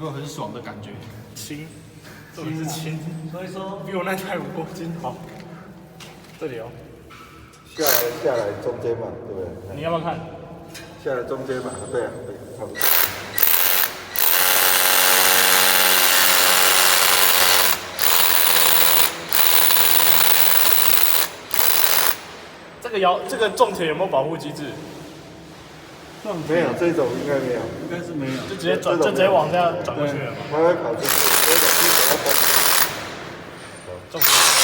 有没有很爽的感觉？轻，这里是轻，所以说比我那台5公斤好。这里哦，下来中间嘛，对不对？你要不要看？下来中间嘛，对啊，对，差不多。这个重铁有没有保护机制？没有，这种应该没有，应该是没有，就直接转，就直接往这样转过去了嘛。它会跑出去，这种是比较重。重铁。